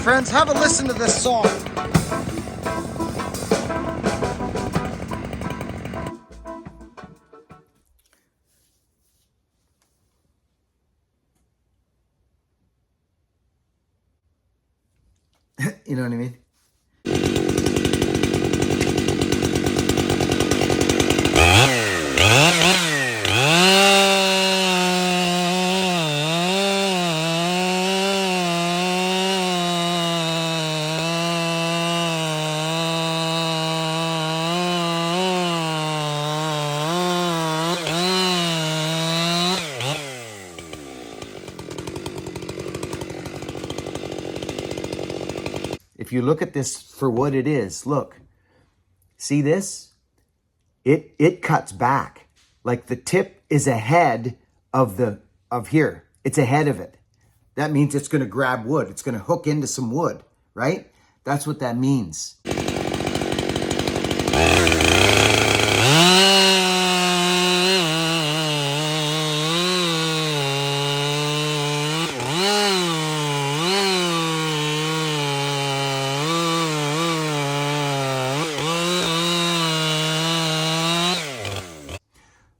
friends, have a listen to this song. You know what I mean? If you look at this for what it is, look, see this? It cuts back. Like the tip is ahead of here. It's ahead of it. That means it's going to grab wood. It's going to hook into some wood, right? That's what that means.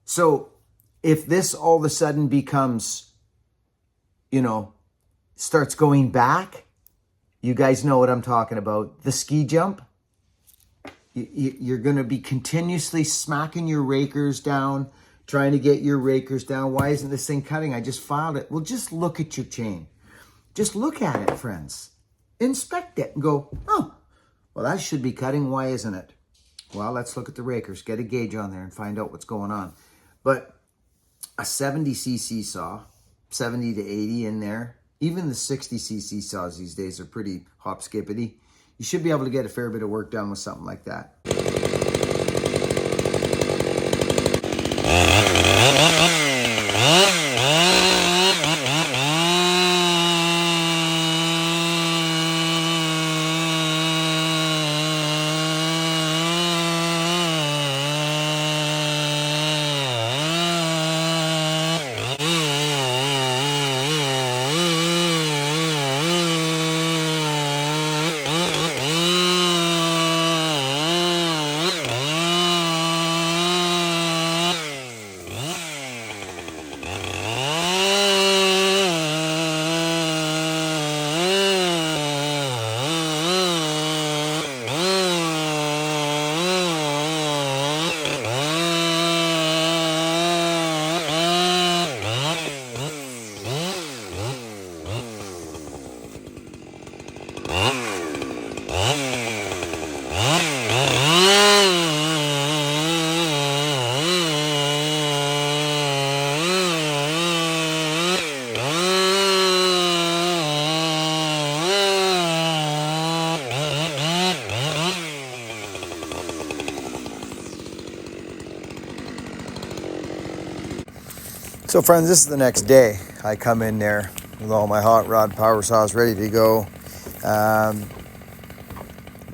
So if this all of a sudden becomes, starts going back, you guys know what I'm talking about. The ski jump, you're going to be continuously smacking your rakers down, trying to get your rakers down. Why isn't this thing cutting? I just filed it. Well, just look at your chain. Just look at it, friends. Inspect it and go, oh, well, that should be cutting. Why isn't it? Well, let's look at the rakers. Get a gauge on there and find out what's going on. But a 70cc saw, 70 to 80 in there, even the 60cc saws these days are pretty hop-skippity. You should be able to get a fair bit of work done with something like that. So friends, this is the next day. I come in there with all my hot rod power saws ready to go.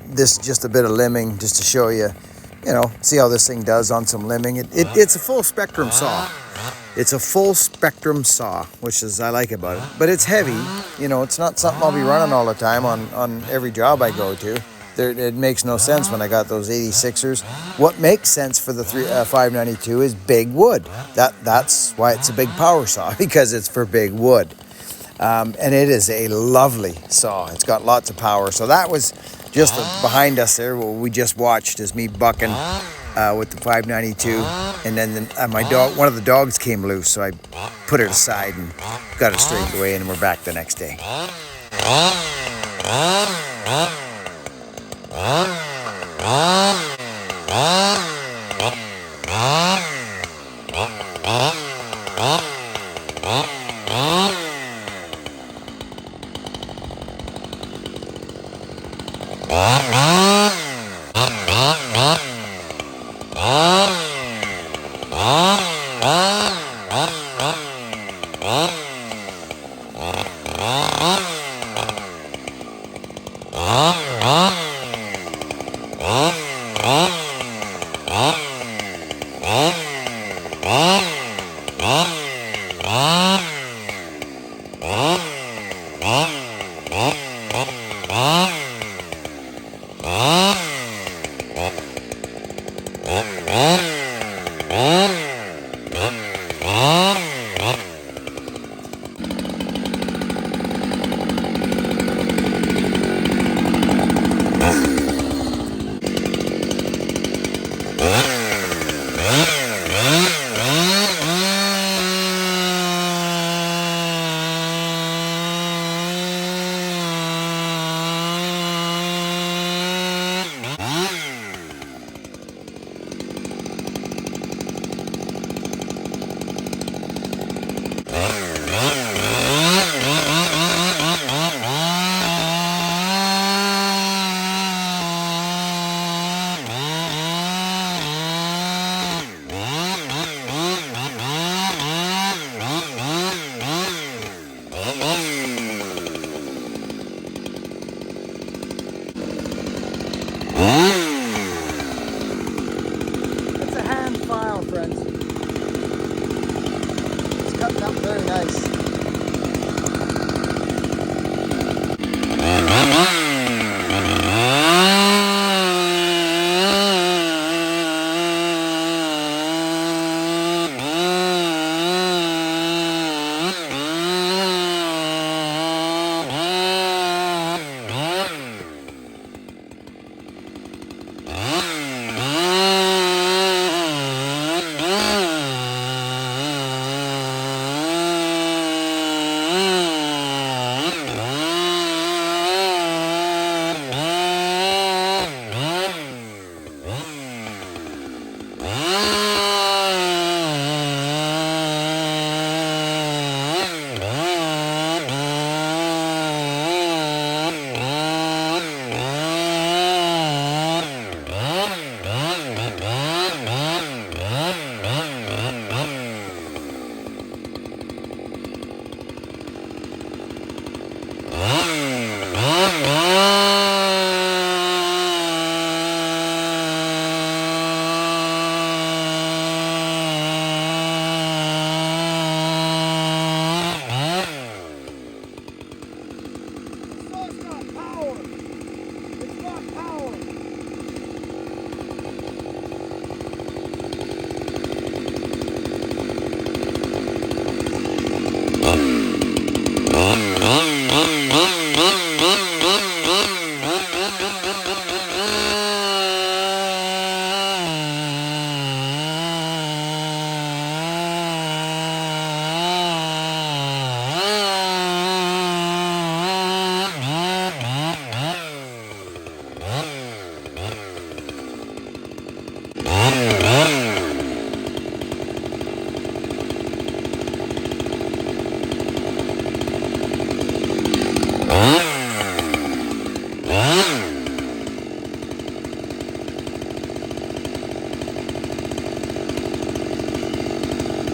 This is just a bit of limbing just to show you, see how this thing does on some limbing. It's a full spectrum saw. It's a full spectrum saw, which is I like about it. But it's heavy. It's not something I'll be running all the time on every job I go to. It makes no sense when I got those 86ers. What makes sense for the 592 is big wood. That's why it's a big power saw, because it's for big wood. And it is a lovely saw. It's got lots of power. So that was just behind us there. What we just watched is me bucking with the 592. And then one of the dogs came loose. So I put it aside and got it straightened away, and we're back the next day. It's a hand file, friends. It's cutting up very nice.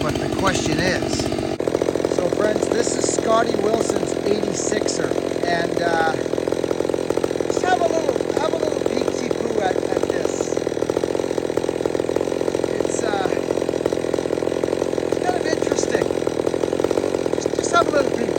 But the question is, so friends, this is Scotty Wilson's 86er, and just have a little peek-see poo at this. It's kind of interesting. Just have a little peek.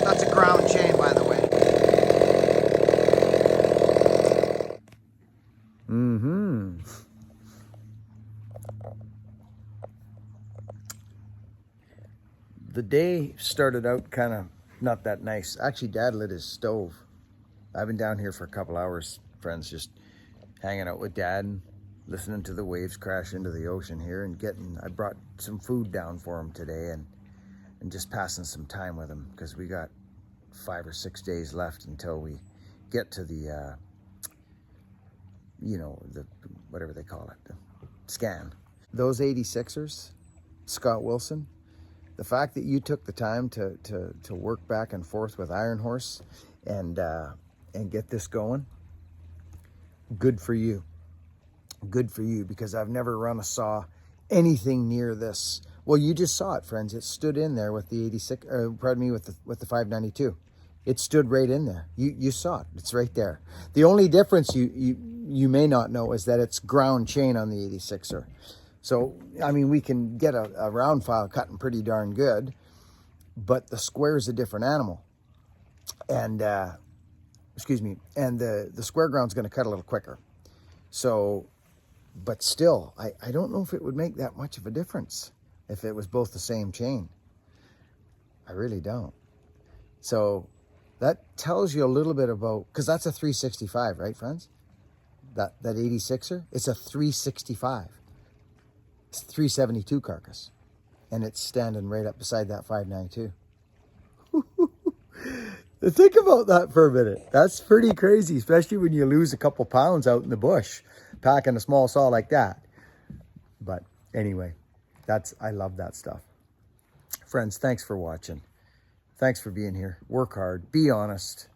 That's a ground chain, by the way. Mm-hmm. The day started out kind of not that nice. Actually, Dad lit his stove. I've been down here for a couple hours, friends, just hanging out with Dad and listening to the waves crash into the ocean here and I brought some food down for him today and just passing some time with him because we got 5 or 6 days left until we get to the, the, whatever they call it, the scan. Those 86ers, Scott Wilson, the fact that you took the time to work back and forth with Iron Horse and get this going, good for you. Good for you, because I've never run a saw anything near this. Well, you just saw it, friends. It stood in there with the 86, with the 592. It stood right in there. You saw it. It's right there. The only difference you may not know is that it's ground chain on the 86er. So, I mean, we can get a round file cutting pretty darn good, but the square is a different animal. And, excuse me, and the square ground's going to cut a little quicker. So, but still, I don't know if it would make that much of a difference if it was both the same chain. I really don't. So that tells you a little bit about, because that's a 365, right, friends? That 86er, it's a 365. It's a 372 carcass. And it's standing right up beside that 592. Think about that for a minute. That's pretty crazy, especially when you lose a couple pounds out in the bush packing a small saw like that. But anyway, I love that stuff. Friends, thanks for watching. Thanks for being here. Work hard, be honest,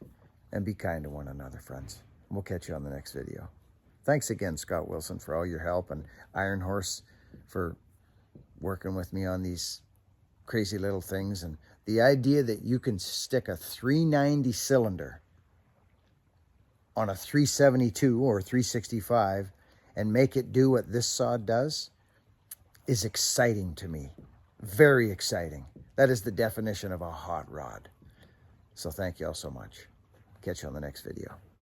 and be kind to one another, friends. We'll catch you on the next video. Thanks again, Scott Wilson, for all your help, and Iron Horse for working with me on these crazy little things. And the idea that you can stick a 390 cylinder on a 372 or 365 and make it do what this saw does is exciting to me. Very exciting. That is the definition of a hot rod. So thank you all so much. Catch you on the next video.